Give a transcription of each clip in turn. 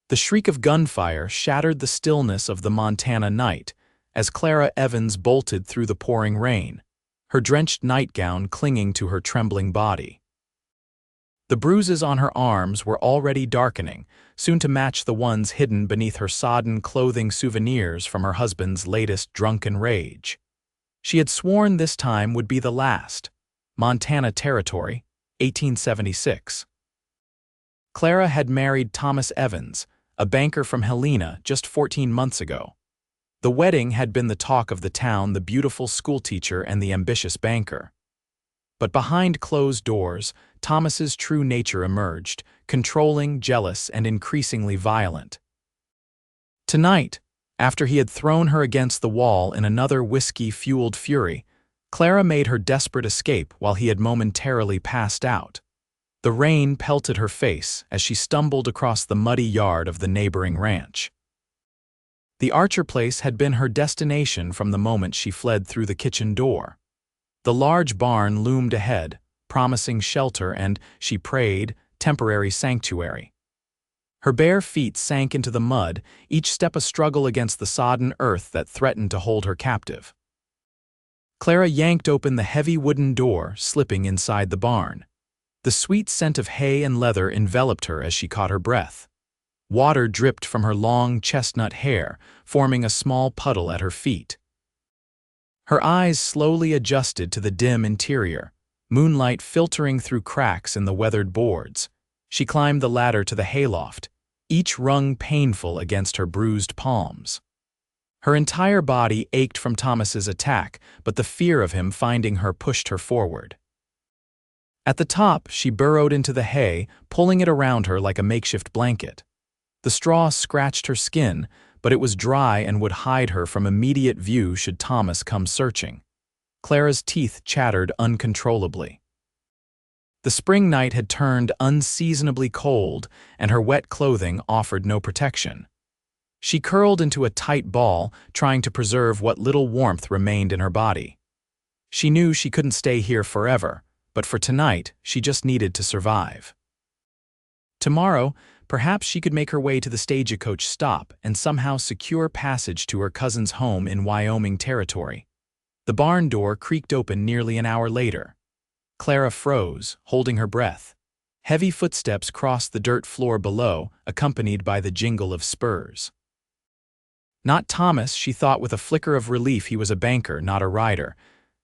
The shriek of gunfire shattered the stillness of the Montana night as Clara Evans bolted through the pouring rain, her drenched nightgown clinging to her trembling body. The bruises on her arms were already darkening, soon to match the ones hidden beneath her sodden clothing, souvenirs from her husband's latest drunken rage. She had sworn this time would be the last. Montana Territory, 1876. Clara had married Thomas Evans, a banker from Helena, just 14 months ago. The wedding had been the talk of the town, the beautiful schoolteacher and the ambitious banker. But behind closed doors, Thomas's true nature emerged, controlling, jealous, and increasingly violent. Tonight, after he had thrown her against the wall in another whiskey-fueled fury, Clara made her desperate escape while he had momentarily passed out. The rain pelted her face as she stumbled across the muddy yard of the neighboring ranch. The Archer place had been her destination from the moment she fled through the kitchen door. The large barn loomed ahead, promising shelter and, she prayed, temporary sanctuary. Her bare feet sank into the mud, each step a struggle against the sodden earth that threatened to hold her captive. Clara yanked open the heavy wooden door, slipping inside the barn. The sweet scent of hay and leather enveloped her as she caught her breath. Water dripped from her long chestnut hair, forming a small puddle at her feet. Her eyes slowly adjusted to the dim interior, moonlight filtering through cracks in the weathered boards. She climbed the ladder to the hayloft, each rung painful against her bruised palms. Her entire body ached from Thomas's attack, but the fear of him finding her pushed her forward. At the top, she burrowed into the hay, pulling it around her like a makeshift blanket. The straw scratched her skin, but it was dry and would hide her from immediate view should Thomas come searching. Clara's teeth chattered uncontrollably. The spring night had turned unseasonably cold, and her wet clothing offered no protection. She curled into a tight ball, trying to preserve what little warmth remained in her body. She knew she couldn't stay here forever, but for tonight, she just needed to survive. Tomorrow, perhaps she could make her way to the stagecoach stop and somehow secure passage to her cousin's home in Wyoming Territory. The barn door creaked open nearly an hour later. Clara froze, holding her breath. Heavy footsteps crossed the dirt floor below, accompanied by the jingle of spurs. Not Thomas, she thought with a flicker of relief. He was a banker, not a rider.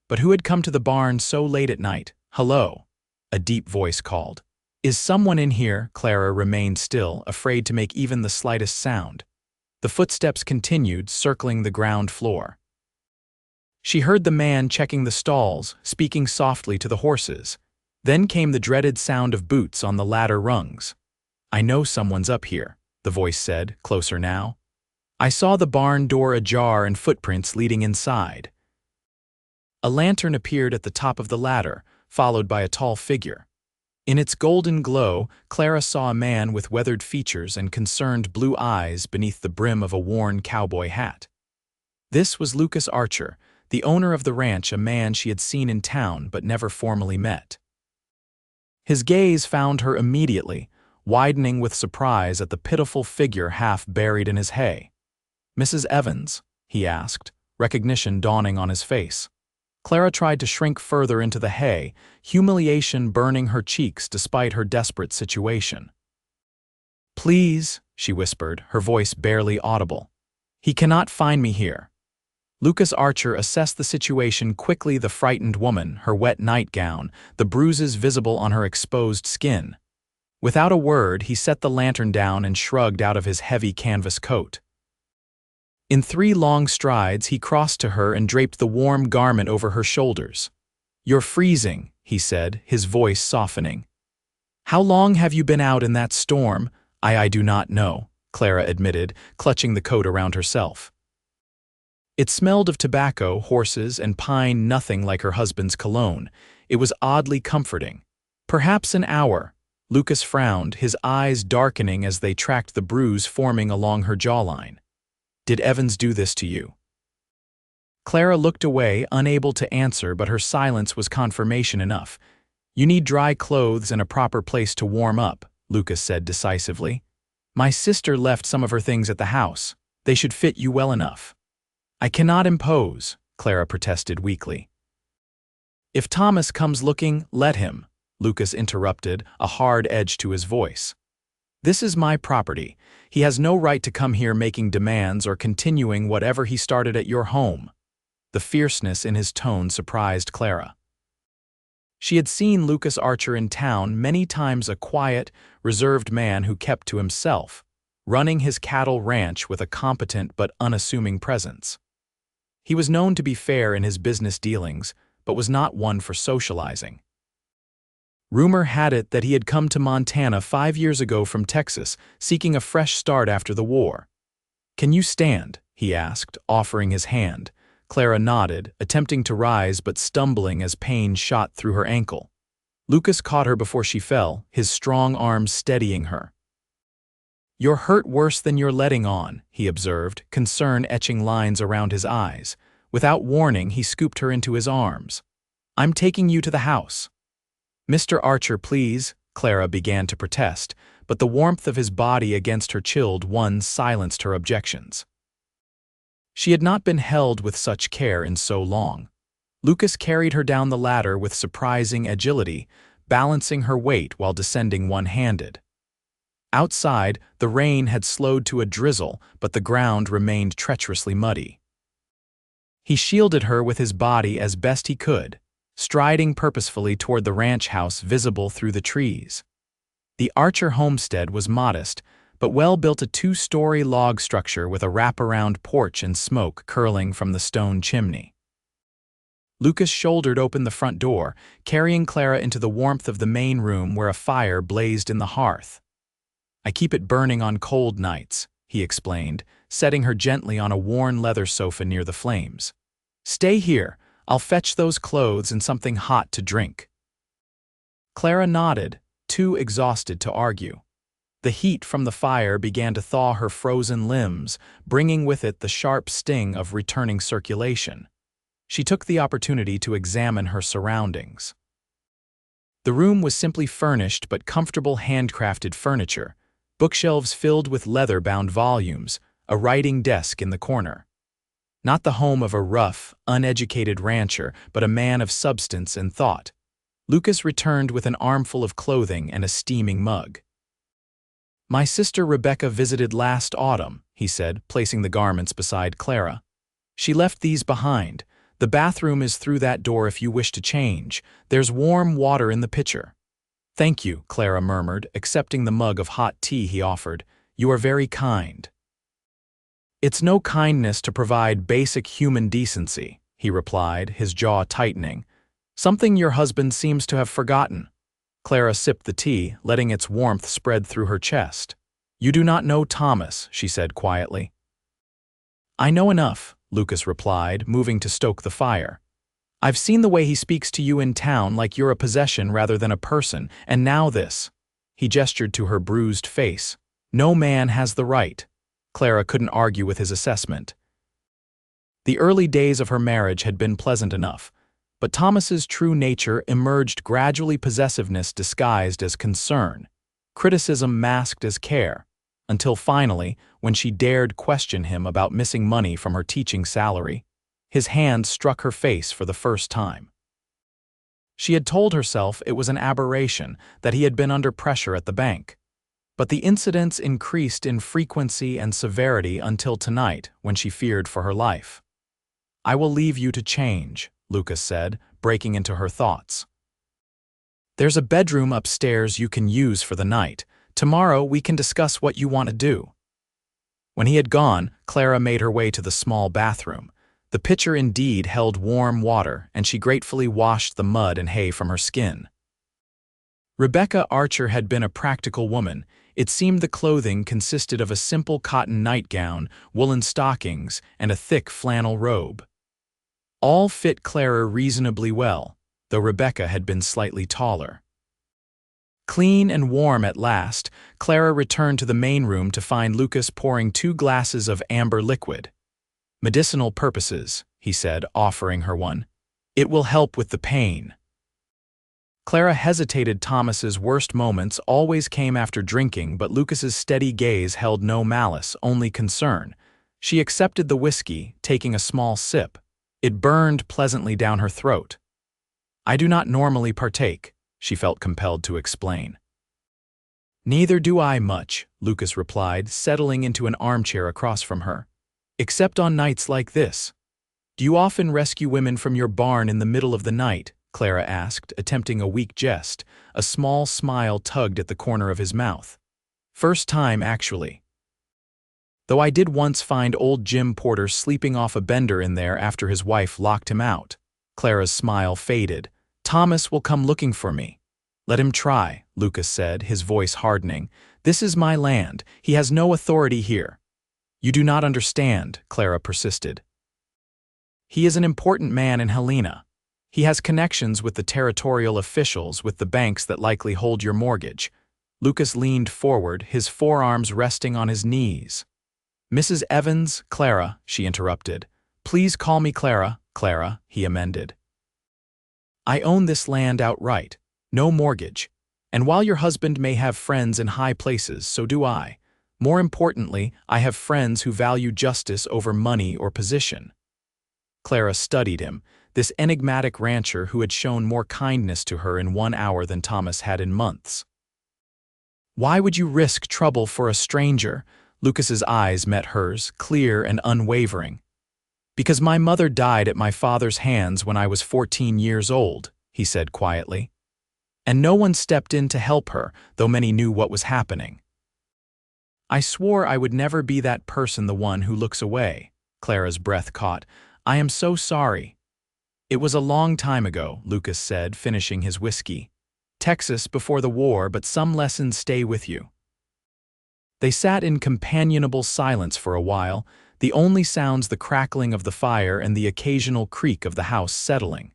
But who had come to the barn so late at night? "Hello," a deep voice called. "Is someone in here?" Clara remained still, afraid to make even the slightest sound. The footsteps continued, circling the ground floor. She heard the man checking the stalls, speaking softly to the horses. Then came the dreaded sound of boots on the ladder rungs. "I know someone's up here," the voice said, closer now. "I saw the barn door ajar and footprints leading inside." A lantern appeared at the top of the ladder, followed by a tall figure. In its golden glow, Clara saw a man with weathered features and concerned blue eyes beneath the brim of a worn cowboy hat. This was Lucas Archer, the owner of the ranch, a man she had seen in town but never formally met. His gaze found her immediately, widening with surprise at the pitiful figure half buried in his hay. "Mrs. Evans?" he asked, recognition dawning on his face. Clara tried to shrink further into the hay, humiliation burning her cheeks despite her desperate situation. "Please," she whispered, her voice barely audible. "He cannot find me here." Lucas Archer assessed the situation quickly, the frightened woman, her wet nightgown, the bruises visible on her exposed skin. Without a word, he set the lantern down and shrugged out of his heavy canvas coat. In 3 long strides, he crossed to her and draped the warm garment over her shoulders. "You're freezing," he said, his voice softening. "How long have you been out in that storm?" I do not know," Clara admitted, clutching the coat around herself. It smelled of tobacco, horses, and pine, nothing like her husband's cologne. It was oddly comforting. "Perhaps an hour." Lucas frowned, his eyes darkening as they tracked the bruise forming along her jawline. "Did Evans do this to you?" Clara looked away, unable to answer, but her silence was confirmation enough. "You need dry clothes and a proper place to warm up," Lucas said decisively. My sister left some of her things at the house. They should fit you well enough. I cannot impose, Clara protested weakly. If Thomas comes looking, let him, Lucas interrupted, a hard edge to his voice. This is my property. He has no right to come here making demands or continuing whatever he started at your home. The fierceness in his tone surprised Clara. She had seen Lucas Archer in town many times, a quiet, reserved man who kept to himself, running his cattle ranch with a competent but unassuming presence. He was known to be fair in his business dealings, but was not one for socializing. Rumor had it that he had come to Montana 5 years ago from Texas, seeking a fresh start after the war. "Can you stand?" he asked, offering his hand. Clara nodded, attempting to rise but stumbling as pain shot through her ankle. Lucas caught her before she fell, his strong arms steadying her. "You're hurt worse than you're letting on," he observed, concern etching lines around his eyes. Without warning, he scooped her into his arms. "I'm taking you to the house." "Mr. Archer, please," Clara began to protest, but the warmth of his body against her chilled one silenced her objections. She had not been held with such care in so long. Lucas carried her down the ladder with surprising agility, balancing her weight while descending one-handed. Outside, the rain had slowed to a drizzle, but the ground remained treacherously muddy. He shielded her with his body as best he could, striding purposefully toward the ranch house visible through the trees. The Archer homestead was modest, but well-built, a 2-story log structure with a wraparound porch and smoke curling from the stone chimney. Lucas shouldered open the front door, carrying Clara into the warmth of the main room where a fire blazed in the hearth. "I keep it burning on cold nights," he explained, setting her gently on a worn leather sofa near the flames. "Stay here. I'll fetch those clothes and something hot to drink." Clara nodded, too exhausted to argue. The heat from the fire began to thaw her frozen limbs, bringing with it the sharp sting of returning circulation. She took the opportunity to examine her surroundings. The room was simply furnished but comfortable handcrafted furniture, bookshelves filled with leather-bound volumes, a writing desk in the corner. Not the home of a rough, uneducated rancher, but a man of substance and thought. Lucas returned with an armful of clothing and a steaming mug. "My sister Rebecca visited last autumn," he said, placing the garments beside Clara. "She left these behind. The bathroom is through that door if you wish to change. There's warm water in the pitcher." "Thank you," Clara murmured, accepting the mug of hot tea he offered. "You are very kind." "It's no kindness to provide basic human decency," he replied, his jaw tightening. "Something your husband seems to have forgotten." Clara sipped the tea, letting its warmth spread through her chest. "You do not know Thomas," she said quietly. "I know enough," Lucas replied, moving to stoke the fire. "I've seen the way he speaks to you in town, like you're a possession rather than a person, and now this." He gestured to her bruised face. "No man has the right." Clara couldn't argue with his assessment. The early days of her marriage had been pleasant enough, but Thomas's true nature emerged gradually, possessiveness disguised as concern, criticism masked as care, until finally, when she dared question him about missing money from her teaching salary, his hand struck her face for the first time. She had told herself it was an aberration, that he had been under pressure at the bank. But the incidents increased in frequency and severity until tonight, when she feared for her life. "I will leave you to change," Lucas said, breaking into her thoughts. "There's a bedroom upstairs you can use for the night. Tomorrow we can discuss what you want to do." When he had gone, Clara made her way to the small bathroom. The pitcher indeed held warm water, and she gratefully washed the mud and hay from her skin. Rebecca Archer had been a practical woman. It seemed the clothing consisted of a simple cotton nightgown, woolen stockings, and a thick flannel robe. All fit Clara reasonably well, though Rebecca had been slightly taller. Clean and warm at last, Clara returned to the main room to find Lucas pouring 2 glasses of amber liquid. "Medicinal purposes," he said, offering her one. "It will help with the pain." Clara hesitated. Thomas's worst moments always came after drinking, but Lucas's steady gaze held no malice, only concern. She accepted the whiskey, taking a small sip. It burned pleasantly down her throat. "I do not normally partake," she felt compelled to explain. "Neither do I much," Lucas replied, settling into an armchair across from her. "Except on nights like this." "Do you often rescue women from your barn in the middle of the night?" Clara asked, attempting a weak jest. A small smile tugged at the corner of his mouth. "First time, actually. Though I did once find old Jim Porter sleeping off a bender in there after his wife locked him out." Clara's smile faded. "Thomas will come looking for me." "Let him try," Lucas said, his voice hardening. "This is my land. He has no authority here." "You do not understand," Clara persisted. "He is an important man in Helena. He has connections with the territorial officials, with the banks that likely hold your mortgage." Lucas leaned forward, his forearms resting on his knees. "Mrs. Evans, Clara," she interrupted. "Please call me Clara." "Clara," he amended. "I own this land outright. No mortgage. And while your husband may have friends in high places, so do I. More importantly, I have friends who value justice over money or position." Clara studied him, this enigmatic rancher who had shown more kindness to her in 1 hour than Thomas had in months. "Why would you risk trouble for a stranger?" Lucas's eyes met hers, clear and unwavering. "Because my mother died at my father's hands when I was 14 years old," he said quietly. "And no one stepped in to help her, though many knew what was happening. I swore I would never be that person, the one who looks away." Clara's breath caught. "I am so sorry." "It was a long time ago," Lucas said, finishing his whiskey. "Texas before the war, but some lessons stay with you." They sat in companionable silence for a while, the only sounds the crackling of the fire and the occasional creak of the house settling.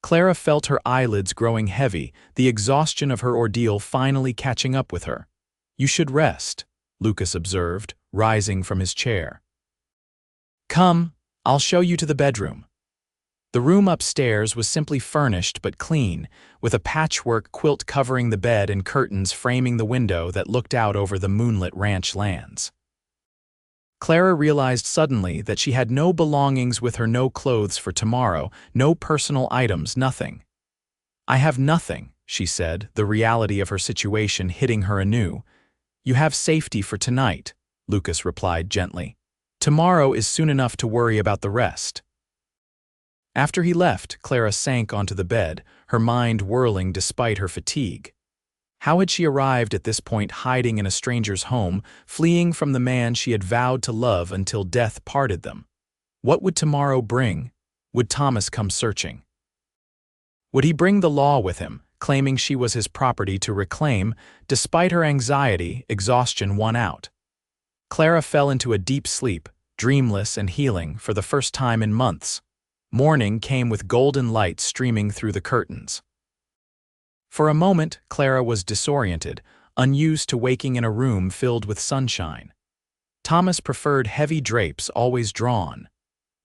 Clara felt her eyelids growing heavy, the exhaustion of her ordeal finally catching up with her. "You should rest," Lucas observed, rising from his chair. "Come, I'll show you to the bedroom." The room upstairs was simply furnished but clean, with a patchwork quilt covering the bed and curtains framing the window that looked out over the moonlit ranch lands. Clara realized suddenly that she had no belongings with her, no clothes for tomorrow, no personal items, nothing. "I have nothing," she said, the reality of her situation hitting her anew. "You have safety for tonight," Lucas replied gently. "Tomorrow is soon enough to worry about the rest." After he left, Clara sank onto the bed, her mind whirling despite her fatigue. How had she arrived at this point, hiding in a stranger's home, fleeing from the man she had vowed to love until death parted them? What would tomorrow bring? Would Thomas come searching? Would he bring the law with him, claiming she was his property to reclaim? Despite her anxiety, exhaustion won out. Clara fell into a deep sleep, dreamless and healing, for the first time in months. Morning came with golden light streaming through the curtains. For a moment, Clara was disoriented, unused to waking in a room filled with sunshine. Thomas preferred heavy drapes, always drawn.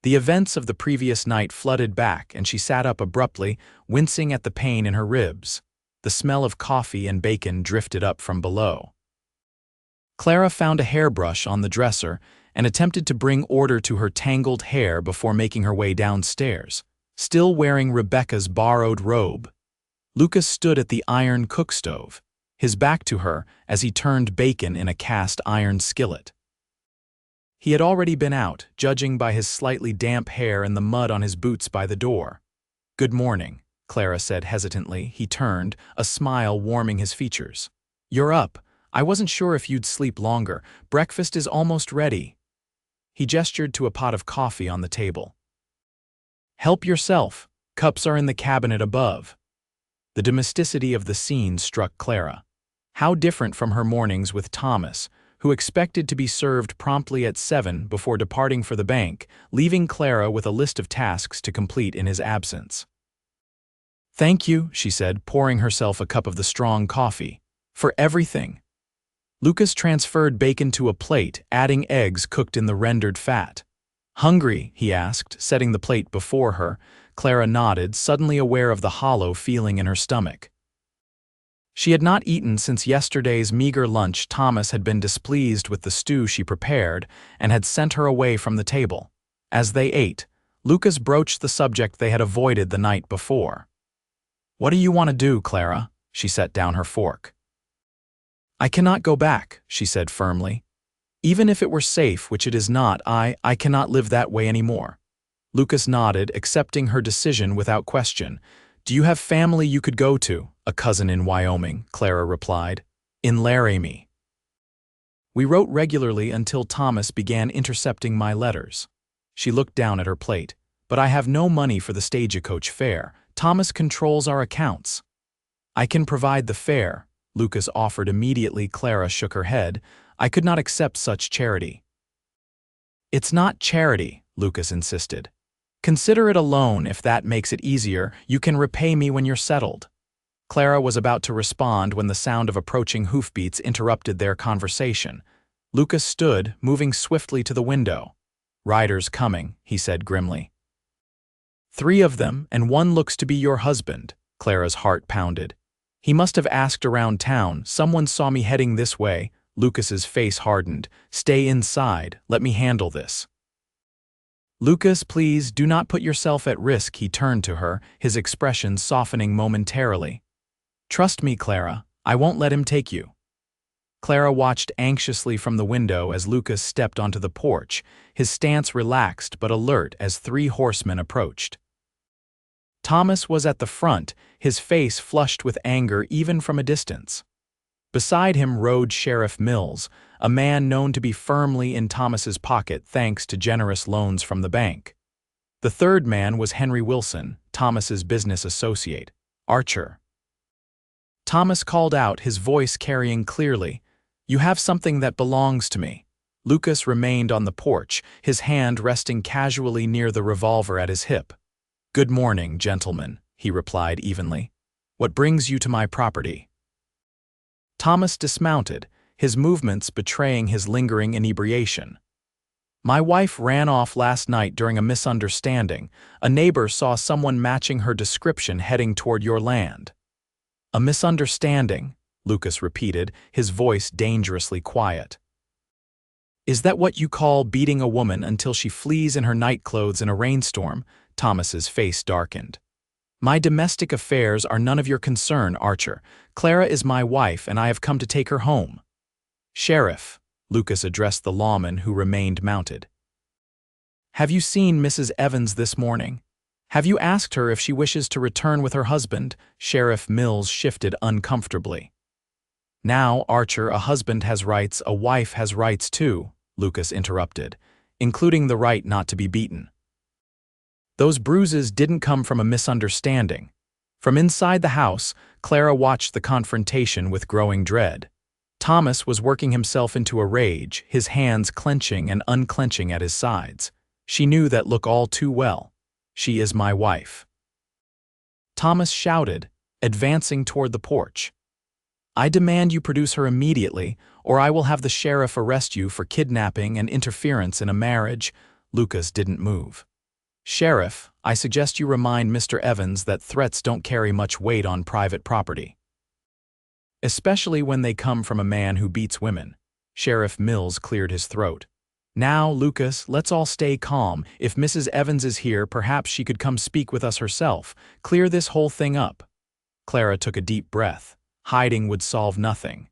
The events of the previous night flooded back, and she sat up abruptly, wincing at the pain in her ribs. The smell of coffee and bacon drifted up from below. Clara found a hairbrush on the dresser and attempted to bring order to her tangled hair before making her way downstairs, still wearing Rebecca's borrowed robe. Lucas stood at the iron cookstove, his back to her as he turned bacon in a cast-iron skillet. He had already been out, judging by his slightly damp hair and the mud on his boots by the door. "Good morning," Clara said hesitantly. He turned, a smile warming his features. "You're up. I wasn't sure if you'd sleep longer. Breakfast is almost ready." He gestured to a pot of coffee on the table. "Help yourself. Cups are in the cabinet above." The domesticity of the scene struck Clara. How different from her mornings with Thomas, who expected to be served promptly at 7 before departing for the bank, leaving Clara with a list of tasks to complete in his absence. "Thank you," she said, pouring herself a cup of the strong coffee. "For everything." Lucas transferred bacon to a plate, adding eggs cooked in the rendered fat. "Hungry?" he asked, setting the plate before her. Clara nodded, suddenly aware of the hollow feeling in her stomach. She had not eaten since yesterday's meager lunch. Thomas had been displeased with the stew she prepared and had sent her away from the table. As they ate, Lucas broached the subject they had avoided the night before. "What do you want to do, Clara?" She set down her fork. "I cannot go back," she said firmly. "Even if it were safe, which it is not, I cannot live that way anymore." Lucas nodded, accepting her decision without question. "Do you have family you could go to?" "A cousin in Wyoming," Clara replied. "In Laramie." "We wrote regularly until Thomas began intercepting my letters." She looked down at her plate. "But I have no money for the stagecoach fare. Thomas controls our accounts." "I can provide the fare," Lucas offered immediately. Clara shook her head. "I could not accept such charity." "It's not charity," Lucas insisted. "Consider it a loan if that makes it easier. You can repay me when you're settled." Clara was about to respond when the sound of approaching hoofbeats interrupted their conversation. Lucas stood, moving swiftly to the window. "Riders coming," he said grimly. "3 of them, and one looks to be your husband." Clara's heart pounded. "He must have asked around town. Someone saw me heading this way." Lucas's face hardened. "Stay inside. Let me handle this." "Lucas, please, do not put yourself at risk." He turned to her, his expression softening momentarily. "Trust me, Clara. I won't let him take you." Clara watched anxiously from the window as Lucas stepped onto the porch, his stance relaxed but alert as 3 horsemen approached. Thomas was at the front, his face flushed with anger even from a distance. Beside him rode Sheriff Mills, a man known to be firmly in Thomas's pocket thanks to generous loans from the bank. The third man was Henry Wilson, Thomas's business associate, Archer. Thomas called out, his voice carrying clearly, "You have something that belongs to me." Lucas remained on the porch, his hand resting casually near the revolver at his hip. "Good morning, gentlemen," he replied evenly. "What brings you to my property?" Thomas dismounted, his movements betraying his lingering inebriation. "My wife ran off last night during a misunderstanding. A neighbor saw someone matching her description heading toward your land." "A misunderstanding," Lucas repeated, his voice dangerously quiet. "Is that what you call beating a woman until she flees in her nightclothes in a rainstorm?" Thomas's face darkened. "My domestic affairs are none of your concern, Archer. Clara is my wife, and I have come to take her home." "Sheriff," Lucas addressed the lawman who remained mounted. "Have you seen Mrs. Evans this morning? Have you asked her if she wishes to return with her husband?" Sheriff Mills shifted uncomfortably. "Now, Archer, a husband has rights, a wife has rights too," Lucas interrupted, "including the right not to be beaten. Those bruises didn't come from a misunderstanding." From inside the house, Clara watched the confrontation with growing dread. Thomas was working himself into a rage, his hands clenching and unclenching at his sides. She knew that look all too well. "She is my wife." Thomas shouted, advancing toward the porch. "I demand you produce her immediately, or I will have the sheriff arrest you for kidnapping and interference in a marriage." Lucas didn't move. "Sheriff, I suggest you remind Mr. Evans that threats don't carry much weight on private property, especially when they come from a man who beats women." Sheriff Mills cleared his throat. "Now, Lucas, let's all stay calm. If Mrs. Evans is here, perhaps she could come speak with us herself. Clear this whole thing up." Clara took a deep breath. Hiding would solve nothing.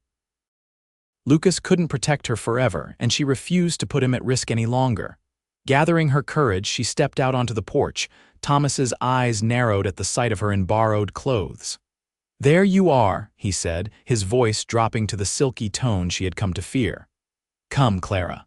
Lucas couldn't protect her forever, and she refused to put him at risk any longer. Gathering her courage, she stepped out onto the porch. Thomas's eyes narrowed at the sight of her in borrowed clothes. "There you are," he said, his voice dropping to the silky tone she had come to fear. "Come, Clara.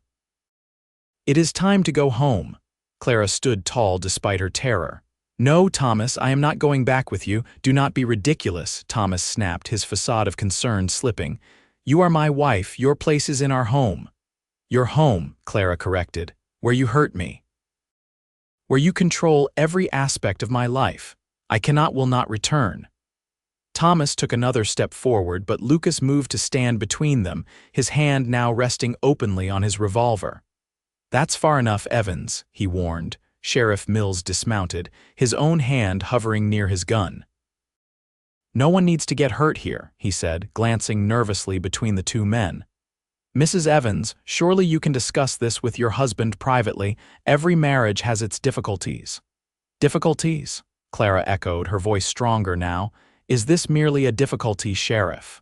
It is time to go home." Clara stood tall despite her terror. "No, Thomas, I am not going back with you. Do not be ridiculous," Thomas snapped, his facade of concern slipping. "You are my wife. Your place is in our home." "Your home," Clara corrected, "where you hurt me. Where you control every aspect of my life. I will not return." Thomas took another step forward, but Lucas moved to stand between them, his hand now resting openly on his revolver. "That's far enough, Evans," he warned. Sheriff Mills dismounted, his own hand hovering near his gun. "No one needs to get hurt here," he said, glancing nervously between the two men. "Mrs. Evans, surely you can discuss this with your husband privately. Every marriage has its difficulties." "Difficulties?" Clara echoed, her voice stronger now. "Is this merely a difficulty, Sheriff?"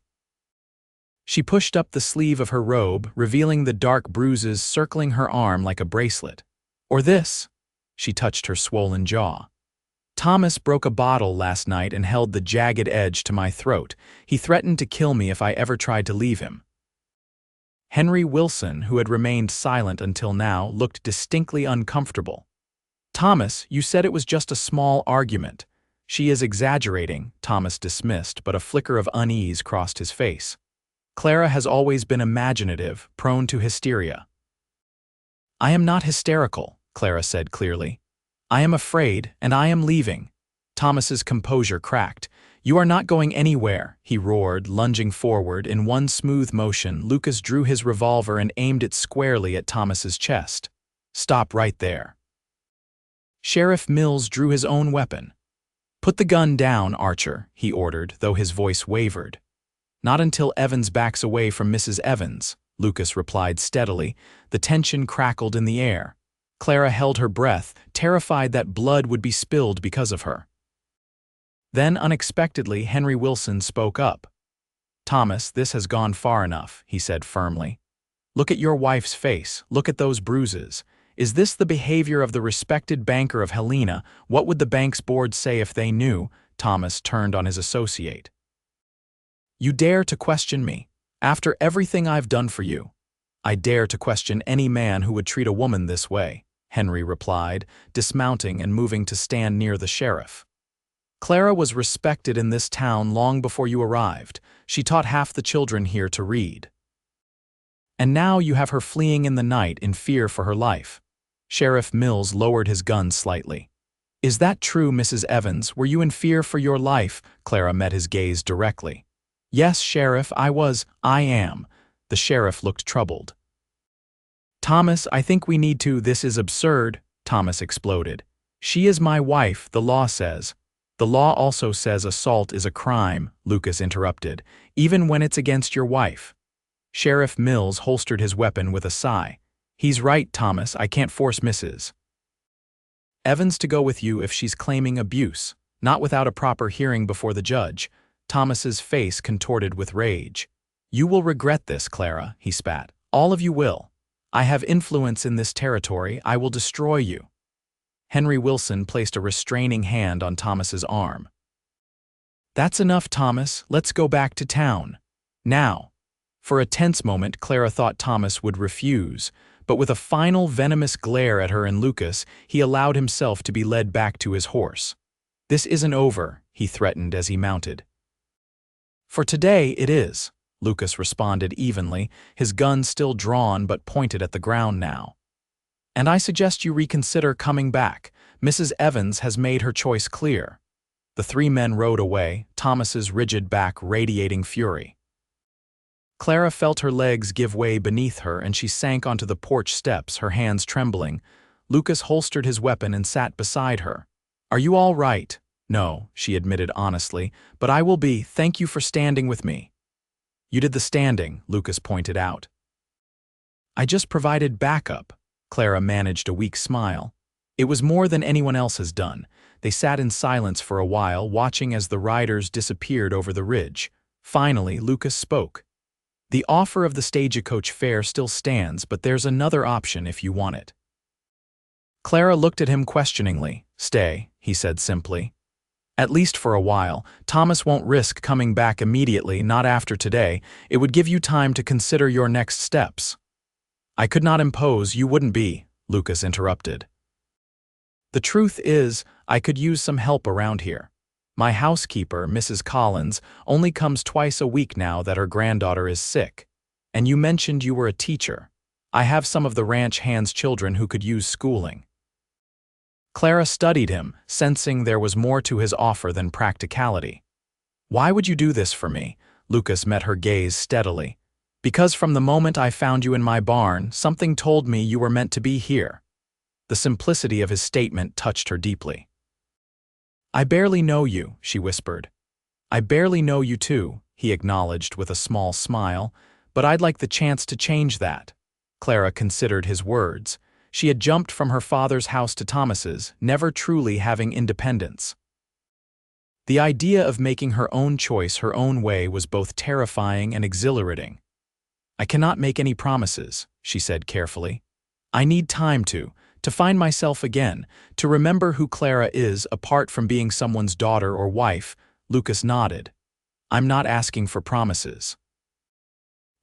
She pushed up the sleeve of her robe, revealing the dark bruises circling her arm like a bracelet. "Or this?" She touched her swollen jaw. "Thomas broke a bottle last night and held the jagged edge to my throat. He threatened to kill me if I ever tried to leave him." Henry Wilson, who had remained silent until now, looked distinctly uncomfortable. "Thomas, you said it was just a small argument." "She is exaggerating," Thomas dismissed, but a flicker of unease crossed his face. "Clara has always been imaginative, prone to hysteria." "I am not hysterical," Clara said clearly. "I am afraid, and I am leaving." Thomas's composure cracked. "You are not going anywhere," he roared, lunging forward. In one smooth motion, Lucas drew his revolver and aimed it squarely at Thomas's chest. "Stop right there." Sheriff Mills drew his own weapon. "Put the gun down, Archer," he ordered, though his voice wavered. "Not until Evans backs away from Mrs. Evans," Lucas replied steadily. The tension crackled in the air. Clara held her breath, terrified that blood would be spilled because of her. Then, unexpectedly, Henry Wilson spoke up. "Thomas, this has gone far enough," he said firmly. "Look at your wife's face. Look at those bruises. Is this the behavior of the respected banker of Helena? What would the bank's board say if they knew?" Thomas turned on his associate. "You dare to question me? After everything I've done for you?" "I dare to question any man who would treat a woman this way," Henry replied, dismounting and moving to stand near the sheriff. "Clara was respected in this town long before you arrived. She taught half the children here to read. And now you have her fleeing in the night in fear for her life." Sheriff Mills lowered his gun slightly. "Is that true, Mrs. Evans? Were you in fear for your life?" Clara met his gaze directly. "Yes, Sheriff, I am." The sheriff looked troubled. "Thomas, I think we need to— This is absurd," Thomas exploded. "She is my wife, the law says." "The law also says assault is a crime," Lucas interrupted, "even when it's against your wife." Sheriff Mills holstered his weapon with a sigh. "He's right, Thomas, I can't force Mrs. Evans to go with you if she's claiming abuse, not without a proper hearing before the judge." Thomas's face contorted with rage. "You will regret this, Clara," he spat. "All of you will. I have influence in this territory. I will destroy you." Henry Wilson placed a restraining hand on Thomas's arm. "That's enough, Thomas. Let's go back to town. Now." For a tense moment, Clara thought Thomas would refuse, but with a final venomous glare at her and Lucas, he allowed himself to be led back to his horse. "This isn't over," he threatened as he mounted. "For today, it is," Lucas responded evenly, his gun still drawn but pointed at the ground now. "And I suggest you reconsider coming back. Mrs. Evans has made her choice clear." The three men rode away, Thomas's rigid back radiating fury. Clara felt her legs give way beneath her and she sank onto the porch steps, her hands trembling. Lucas holstered his weapon and sat beside her. "Are you all right?" "No," she admitted honestly, "but I will be. Thank you for standing with me." "You did the standing," Lucas pointed out. "I just provided backup." Clara managed a weak smile. "It was more than anyone else has done." They sat in silence for a while, watching as the riders disappeared over the ridge. Finally, Lucas spoke. "The offer of the stagecoach fare still stands, but there's another option if you want it." Clara looked at him questioningly. "Stay," he said simply. "At least for a while. Thomas won't risk coming back immediately, not after today. It would give you time to consider your next steps." "I could not impose, you wouldn't be," Lucas interrupted. "The truth is, I could use some help around here. My housekeeper, Mrs. Collins, only comes twice a week now that her granddaughter is sick. And you mentioned you were a teacher. I have some of the ranch hands' children who could use schooling." Clara studied him, sensing there was more to his offer than practicality. "Why would you do this for me?" Lucas met her gaze steadily. "Because from the moment I found you in my barn, something told me you were meant to be here." The simplicity of his statement touched her deeply. "I barely know you," she whispered. "I barely know you too," he acknowledged with a small smile, "but I'd like the chance to change that." Clara considered his words. She had jumped from her father's house to Thomas's, never truly having independence. The idea of making her own choice her own way was both terrifying and exhilarating. "I cannot make any promises," she said carefully. "I need time to find myself again, to remember who Clara is apart from being someone's daughter or wife." Lucas nodded. "I'm not asking for promises.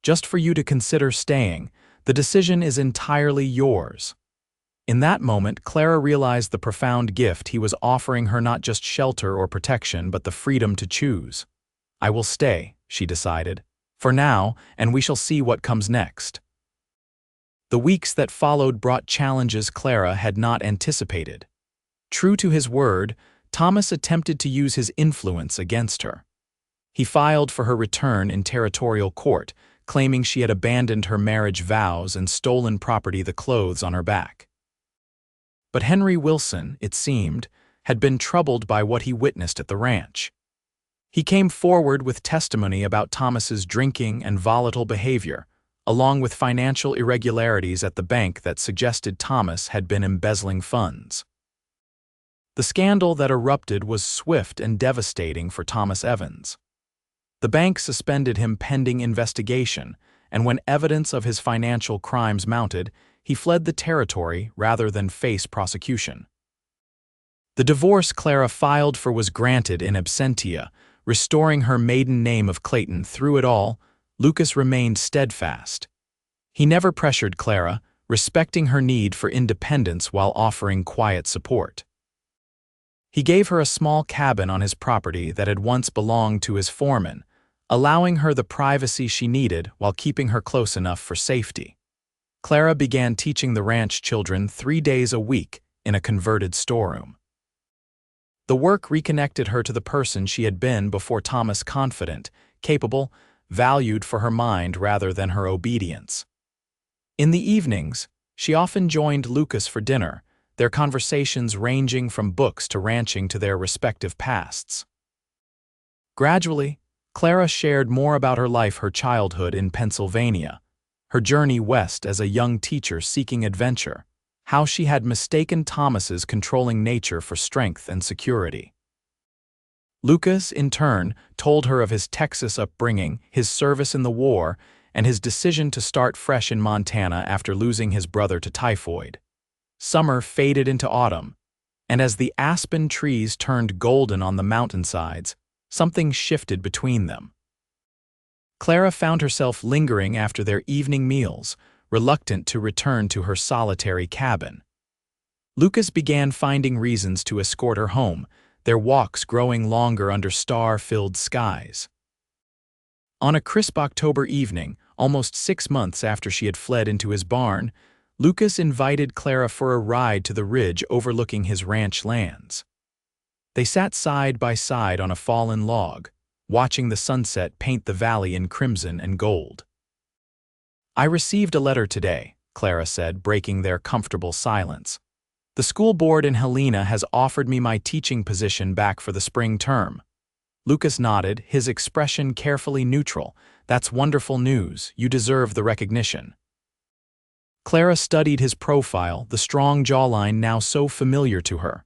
Just for you to consider staying. The decision is entirely yours." In that moment, Clara realized the profound gift he was offering her, not just shelter or protection, but the freedom to choose. "I will stay," she decided, "for now, and we shall see what comes next." The weeks that followed brought challenges Clara had not anticipated. True to his word, Thomas attempted to use his influence against her. He filed for her return in territorial court, claiming she had abandoned her marriage vows and stolen property, the clothes on her back. But Henry Wilson, it seemed, had been troubled by what he witnessed at the ranch. He came forward with testimony about Thomas's drinking and volatile behavior, along with financial irregularities at the bank that suggested Thomas had been embezzling funds. The scandal that erupted was swift and devastating for Thomas Evans. The bank suspended him pending investigation, and when evidence of his financial crimes mounted, he fled the territory rather than face prosecution. The divorce Clara filed for was granted in absentia, restoring her maiden name of Clayton. Through it all, Lucas remained steadfast. He never pressured Clara, respecting her need for independence while offering quiet support. He gave her a small cabin on his property that had once belonged to his foreman, allowing her the privacy she needed while keeping her close enough for safety. Clara began teaching the ranch children 3 days a week in a converted storeroom. The work reconnected her to the person she had been before Thomas, confident, capable, valued for her mind rather than her obedience. In the evenings, she often joined Lucas for dinner, their conversations ranging from books to ranching to their respective pasts. Gradually, Clara shared more about her life, her childhood in Pennsylvania, her journey west as a young teacher seeking adventure, how she had mistaken Thomas's controlling nature for strength and security. Lucas, in turn, told her of his Texas upbringing, his service in the war, and his decision to start fresh in Montana after losing his brother to typhoid. Summer faded into autumn, and as the aspen trees turned golden on the mountainsides, something shifted between them. Clara found herself lingering after their evening meals, reluctant to return to her solitary cabin. Lucas began finding reasons to escort her home, their walks growing longer under star-filled skies. On a crisp October evening, almost 6 months after she had fled into his barn, Lucas invited Clara for a ride to the ridge overlooking his ranch lands. They sat side by side on a fallen log, watching the sunset paint the valley in crimson and gold. "I received a letter today," Clara said, breaking their comfortable silence. "The school board in Helena has offered me my teaching position back for the spring term." Lucas nodded, his expression carefully neutral. "That's wonderful news. You deserve the recognition." Clara studied his profile, the strong jawline now so familiar to her.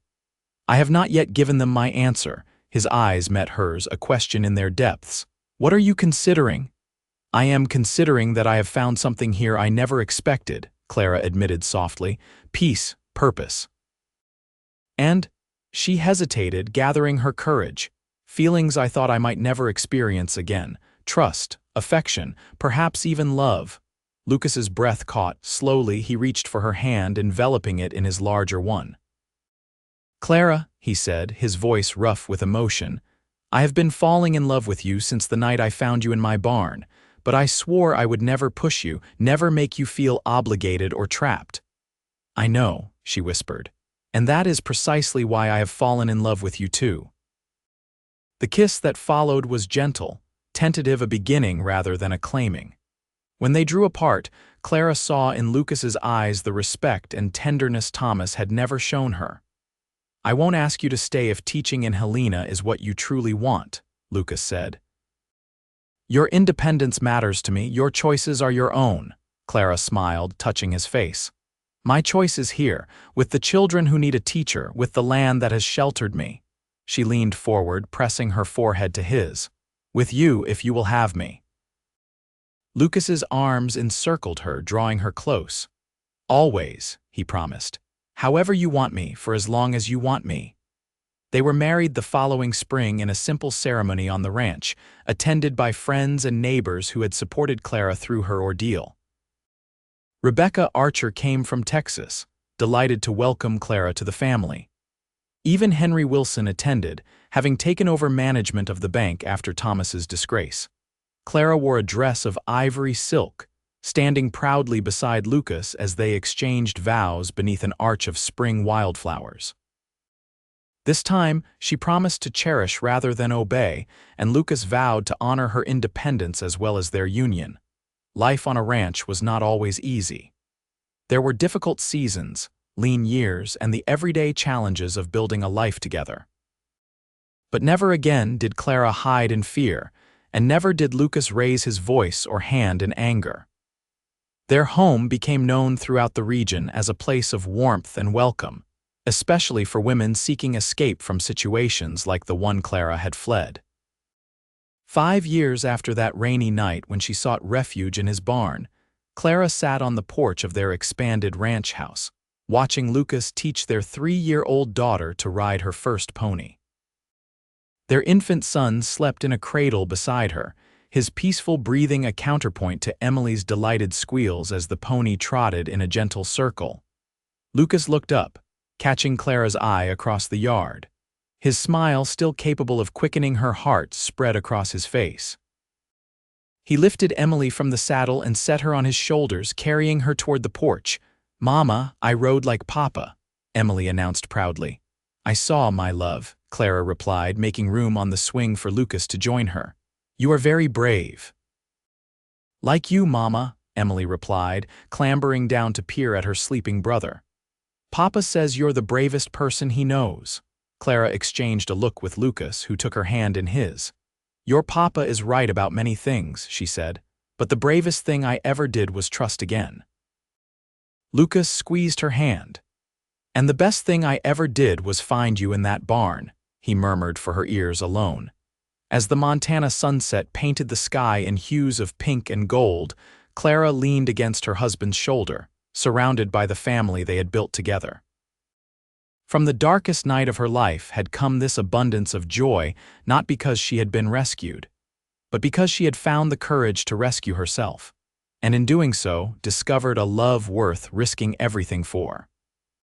"I have not yet given them my answer." His eyes met hers, a question in their depths. "What are you considering?" "I am considering that I have found something here I never expected," Clara admitted softly. "Peace, purpose." And she hesitated, gathering her courage. "Feelings I thought I might never experience again. Trust, affection, perhaps even love." Lucas's breath caught. Slowly, he reached for her hand, enveloping it in his larger one. "Clara," he said, his voice rough with emotion, "I have been falling in love with you since the night I found you in my barn, but I swore I would never push you, never make you feel obligated or trapped." "I know," she whispered, "and that is precisely why I have fallen in love with you too." The kiss that followed was gentle, tentative, a beginning rather than a claiming. When they drew apart, Clara saw in Lucas's eyes the respect and tenderness Thomas had never shown her. "I won't ask you to stay if teaching in Helena is what you truly want," Lucas said. "Your independence matters to me. Your choices are your own," Clara smiled, touching his face. "My choice is here, with the children who need a teacher, with the land that has sheltered me." She leaned forward, pressing her forehead to his. "With you, if you will have me." Lucas's arms encircled her, drawing her close. "Always," he promised. "However you want me, for as long as you want me." They were married the following spring in a simple ceremony on the ranch, attended by friends and neighbors who had supported Clara through her ordeal. Rebecca Archer came from Texas, delighted to welcome Clara to the family. Even Henry Wilson attended, having taken over management of the bank after Thomas's disgrace. Clara wore a dress of ivory silk, standing proudly beside Lucas as they exchanged vows beneath an arch of spring wildflowers. This time, she promised to cherish rather than obey, and Lucas vowed to honor her independence as well as their union. Life on a ranch was not always easy. There were difficult seasons, lean years, and the everyday challenges of building a life together. But never again did Clara hide in fear, and never did Lucas raise his voice or hand in anger. Their home became known throughout the region as a place of warmth and welcome, especially for women seeking escape from situations like the one Clara had fled. 5 years after that rainy night when she sought refuge in his barn, Clara sat on the porch of their expanded ranch house, watching Lucas teach their 3-year-old daughter to ride her first pony. Their infant son slept in a cradle beside her, his peaceful breathing a counterpoint to Emily's delighted squeals as the pony trotted in a gentle circle. Lucas looked up, catching Clara's eye across the yard. His smile, still capable of quickening her heart, spread across his face. He lifted Emily from the saddle and set her on his shoulders, carrying her toward the porch. "Mama, I rode like Papa," Emily announced proudly. "I saw, my love," Clara replied, making room on the swing for Lucas to join her. "You are very brave." "Like you, Mama," Emily replied, clambering down to peer at her sleeping brother. "Papa says you're the bravest person he knows." Clara exchanged a look with Lucas, who took her hand in his. "Your papa is right about many things," she said, "but the bravest thing I ever did was trust again." Lucas squeezed her hand. "And the best thing I ever did was find you in that barn," he murmured for her ears alone. As the Montana sunset painted the sky in hues of pink and gold, Clara leaned against her husband's shoulder, surrounded by the family they had built together. From the darkest night of her life had come this abundance of joy, not because she had been rescued, but because she had found the courage to rescue herself, and in doing so, discovered a love worth risking everything for.